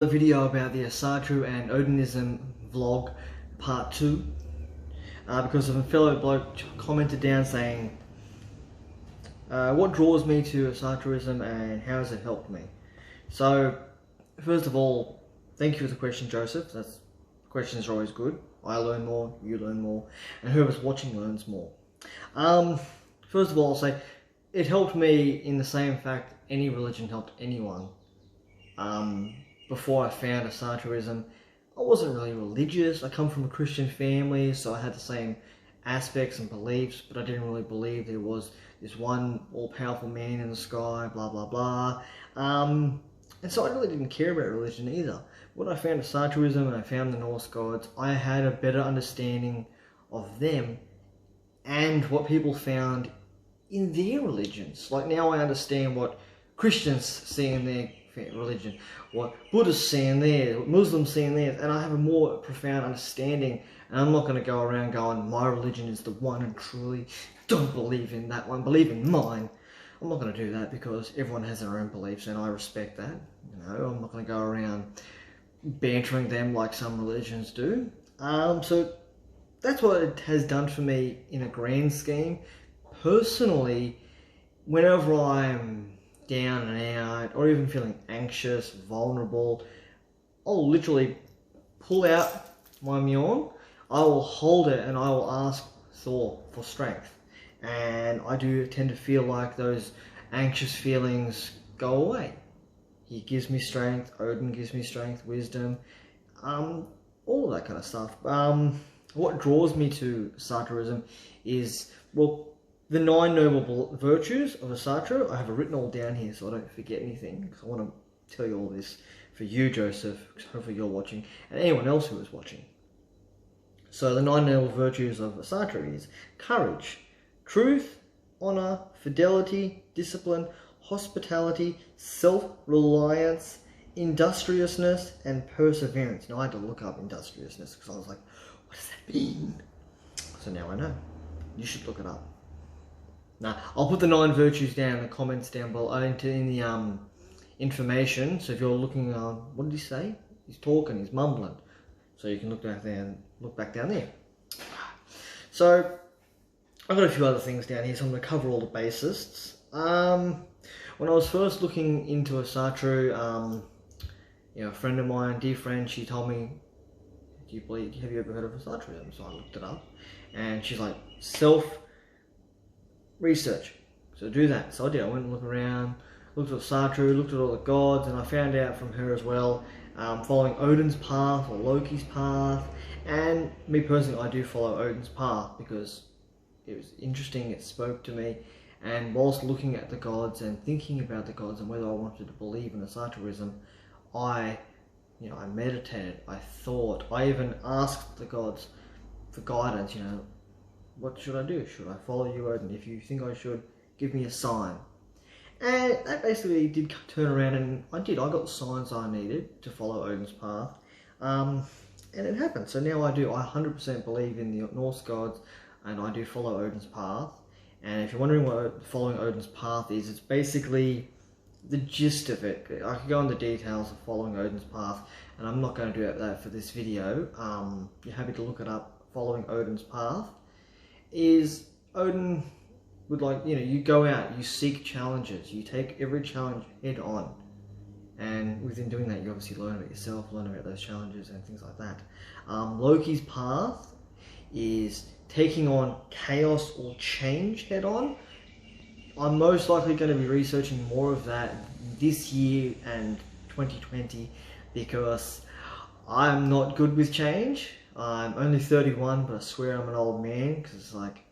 A video about the Asatru and Odinism vlog part 2 because a fellow bloke commented down saying what draws me to Asatruism and how has it helped me. So first of all, thank you for the question, Joseph. Questions are always good. I learn more, you learn more, and whoever's watching learns more. First of all, I'll say it helped me in the same fact any religion helped anyone. Before I found Asatruism, I wasn't really religious. I come from a Christian family, so I had the same aspects and beliefs, but I didn't really believe there was this one all-powerful man in the sky, blah, blah, blah. And so I really didn't care about religion either. When I found Asatruism and I found the Norse gods, I had a better understanding of them and what people found in their religions. Like now I understand what Christians see in their religion, what Buddhists see in theirs, what Muslims see in theirs, and I have a more profound understanding. And I'm not going to go around going, my religion is the one and truly, don't believe in that one, believe in mine. I'm not going to do that because everyone has their own beliefs and I respect that. You know, I'm not going to go around bantering them like some religions do. So that's what it has done for me in a grand scheme. Personally, whenever I'm down and out, or even feeling anxious, vulnerable, I'll literally pull out my Mjolnir, I will hold it and I will ask Thor for strength. And I do tend to feel like those anxious feelings go away. He gives me strength, Odin gives me strength, wisdom, all of that kind of stuff. What draws me to Asatruism is, well, the 9 noble virtues of Asatru. I have it written all down here so I don't forget anything, because I want to tell you all this for you, Joseph, because hopefully you're watching, and anyone else who is watching. So the 9 noble virtues of Asatru is courage, truth, honor, fidelity, discipline, hospitality, self-reliance, industriousness, and perseverance. Now I had to look up industriousness because I was like, what does that mean? So now I know. You should look it up. Now, I'll put the 9 virtues down in the comments down below, in the information. So if you're looking, what did he say? He's talking, he's mumbling. So you can look back down there. So I've got a few other things down here, so I'm going to cover all the bases. When I was first looking into Asatru, a friend of mine, dear friend, she told me, have you ever heard of Asatru? So I looked it up, and she's like, research. So do that. So I did. I went and looked around, looked at Asatru, looked at all the gods, and I found out from her as well, following Odin's path or Loki's path. And me personally, I do follow Odin's path because it was interesting, it spoke to me. And whilst looking at the gods and thinking about the gods and whether I wanted to believe in Asatruism, I meditated, I thought, I even asked the gods for guidance, what should I do? Should I follow you, Odin? If you think I should, give me a sign. And that basically did turn around, and I did. I got the signs I needed to follow Odin's path. And it happened. So now I do. I 100% believe in the Norse gods, and I do follow Odin's path. And if you're wondering what following Odin's path is, it's basically the gist of it. I could go into details of following Odin's path, and I'm not going to do that for this video. You're happy to look it up, following Odin's path. Is Odin would you go out, you seek challenges, you take every challenge head on, and within doing that you obviously learn about yourself, learn about those challenges and things like that. Loki's path is taking on chaos or change head on. I'm most likely going to be researching more of that this year and 2020 because I'm not good with change. I'm only 31, but I swear I'm an old man because it's like,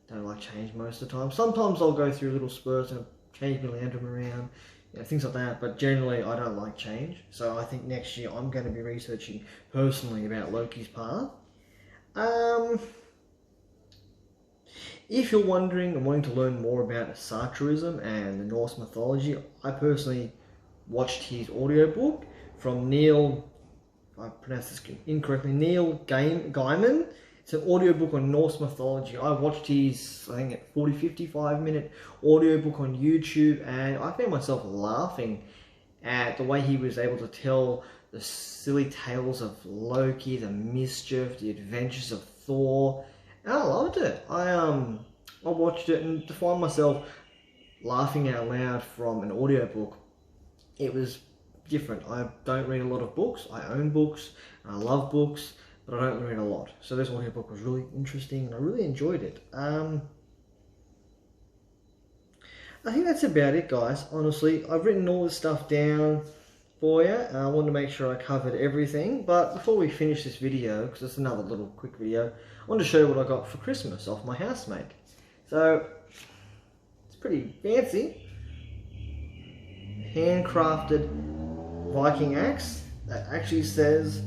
I don't like change most of the time. Sometimes I'll go through little spurts and change my lantern around, things like that, but generally I don't like change. So I think next year I'm going to be researching personally about Loki's path. If you're wondering and wanting to learn more about Asatruism and the Norse mythology, I personally watched his audiobook from Neil, I pronounced this incorrectly, Neil Gaiman. It's an audiobook on Norse mythology. I watched his, I think, 55 minute audiobook on YouTube, and I found myself laughing at the way he was able to tell the silly tales of Loki, the mischief, the adventures of Thor, and I loved it. I watched it, and to find myself laughing out loud from an audiobook, it was different. I don't read a lot of books. I own books, and I love books, but I don't read a lot. So this audiobook was really interesting, and I really enjoyed it. I think that's about it, guys. Honestly, I've written all this stuff down for you. I wanted to make sure I covered everything. But before we finish this video, because it's another little quick video, I want to show you what I got for Christmas off my housemate. So, it's pretty fancy. Handcrafted Viking axe that actually says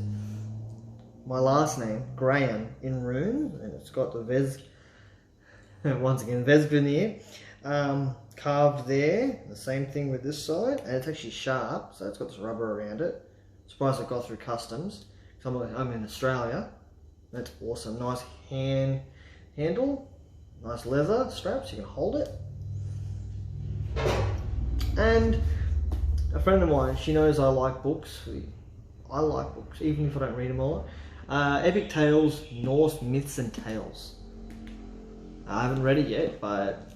my last name, Graham, in runes, and it's got the once again, Vesgrenir, carved there. The same thing with this side, and it's actually sharp, so it's got this rubber around it. Surprised it got through customs. I'm in Australia. That's awesome. Nice handle, nice leather straps, you can hold it. And a friend of mine, she knows I like books. I like books, even if I don't read them all. Epic Tales, Norse Myths and Tales. I haven't read it yet, but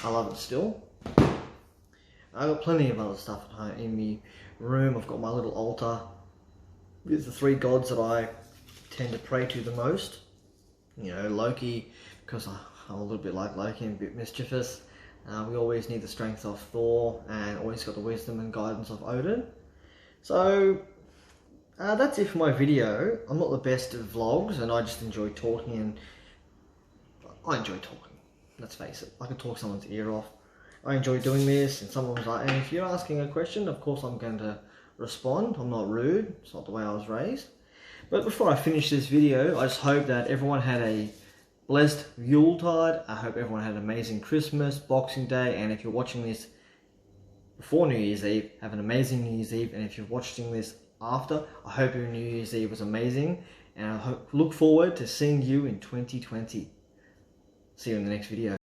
I love it still. I've got plenty of other stuff at home in my room. I've got my little altar with the 3 gods that I tend to pray to the most. You know, Loki, because I'm a little bit like Loki and a bit mischievous. We always need the strength of Thor, and always got the wisdom and guidance of Odin. So that's it for my video. I'm not the best at vlogs, and I just enjoy talking, and I enjoy talking. Let's face it, I can talk someone's ear off. I enjoy doing this, and someone's like, and if you're asking a question, of course I'm going to respond. I'm not rude. It's not the way I was raised. But before I finish this video, I just hope that everyone had a blessed Yuletide. I hope everyone had an amazing Christmas, Boxing Day, and if you're watching this before New Year's Eve, have an amazing New Year's Eve, and if you're watching this after, I hope your New Year's Eve was amazing, and I look forward to seeing you in 2020. See you in the next video.